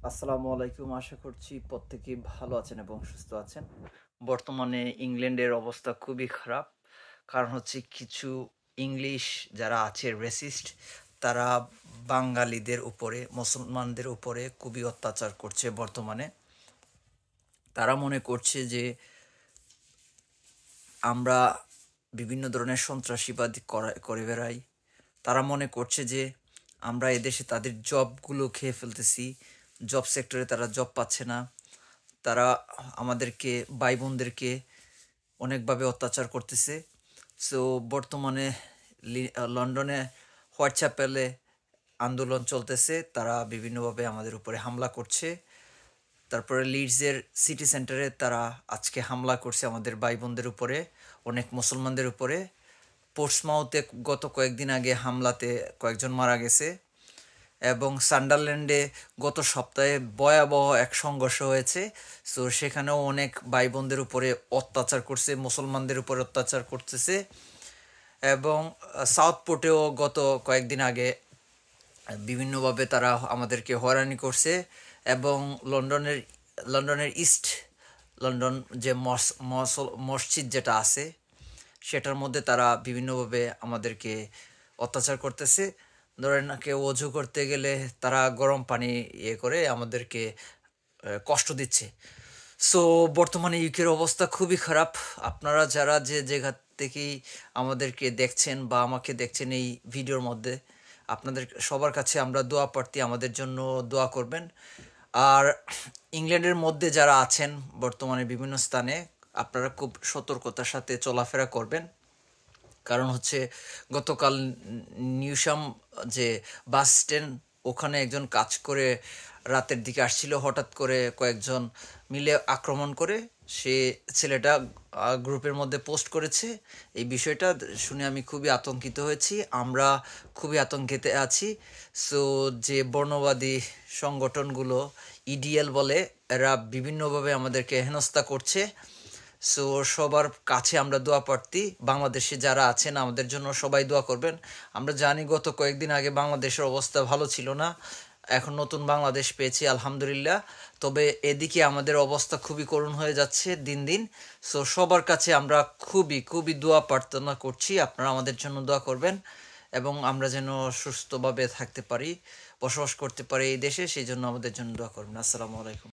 আসসালামু আলাইকুম। আশা করছি প্রত্যেকেই ভালো আছেন এবং সুস্থ আছেন। বর্তমানে ইংল্যান্ডের অবস্থা খুবই খারাপ। কারণ হচ্ছে কিছু ইংলিশ যারা আছে রেসিস্ট, তারা বাঙালিদের উপরে, মুসলমানদের উপরে খুবই অত্যাচার করছে বর্তমানে। তারা মনে করছে যে আমরা বিভিন্ন ধরনের সন্ত্রাসীবাদ করে বেড়াই। তারা মনে করছে যে আমরা এদেশে তাদের জবগুলো খেয়ে ফেলতেছি। জব সেক্টরে তারা জব পাচ্ছে না। তারা আমাদেরকে ভাই বোনদেরকে অনেকভাবে অত্যাচার করতেছে। সো বর্তমানে লন্ডনে হোয়াইট চ্যাপেলে আন্দোলন চলতেছে। তারা বিভিন্নভাবে আমাদের উপরে হামলা করছে। তারপরে লিডসের সিটি সেন্টারে তারা আজকে হামলা করছে আমাদের ভাই বোনদের উপরে, অনেক মুসলমানদের উপরে। পোর্টসমাউথে গত কয়েকদিন আগে হামলাতে কয়েকজন মারা গেছে। এবং সান্ডারল্যান্ডে গত সপ্তাহে ভয়াবহ এক সংঘর্ষ হয়েছে। সো সেখানেও অনেক ভাই বোনদের উপরে অত্যাচার করছে, মুসলমানদের উপরে অত্যাচার করতেছে। এবং সাউথপোর্টেও গত কয়েকদিন আগে বিভিন্নভাবে তারা আমাদেরকে হয়রানি করছে। এবং লন্ডনের ইস্ট লন্ডন যে মসজিদ যেটা আছে, সেটার মধ্যে তারা বিভিন্নভাবে আমাদেরকে অত্যাচার করতেছে। ধরেন কেউ অজু করতে গেলে তারা গরম পানি করে আমাদেরকে কষ্ট দিচ্ছে। সো বর্তমানে ইউকের অবস্থা খুবই খারাপ। আপনারা যারা যে জায়গা থেকেই আমাদেরকে দেখছেন বা আমাকে দেখছেন এই ভিডিওর মধ্যে, আপনাদের সবার কাছে আমরা দোয়া প্রার্থী, আমাদের জন্য দোয়া করবেন। আর ইংল্যান্ডের মধ্যে যারা আছেন বর্তমানে বিভিন্ন স্থানে, আপনারা খুব সতর্কতার সাথে চলাফেরা করবেন। কারণ হচ্ছে গতকাল নিউসাম যে বাস স্ট্যান্ড, ওখানে একজন কাজ করে রাতের দিকে আসছিল, হঠাৎ করে কয়েকজন মিলে আক্রমণ করে। সে ছেলেটা গ্রুপের মধ্যে পোস্ট করেছে। এই বিষয়টা শুনে আমি খুবই আতঙ্কিত হয়েছি। আমরা খুবই আতঙ্কিতে আছি। সো যে বর্ণবাদী সংগঠনগুলো ইডিএল বলে, এরা বিভিন্নভাবে আমাদেরকে হেনস্থা করছে। সো সবার কাছে আমরা দোয়া প্রার্থী। বাংলাদেশে যারা আছেন আমাদের জন্য সবাই দোয়া করবেন। আমরা জানি গত কয়েকদিন আগে বাংলাদেশের অবস্থা ভালো ছিল না। এখন নতুন বাংলাদেশ পেয়েছি আলহামদুলিল্লাহ। তবে এদিকে আমাদের অবস্থা খুবই করুণ হয়ে যাচ্ছে দিন দিন। সো সবার কাছে আমরা খুবই খুবই দোয়া প্রার্থনা করছি, আপনারা আমাদের জন্য দোয়া করবেন এবং আমরা যেন সুস্থভাবে থাকতে পারি, বসবাস করতে পারি এই দেশে, সেই জন্য আমাদের জন্য দোয়া করবেন। আসসালামু আলাইকুম।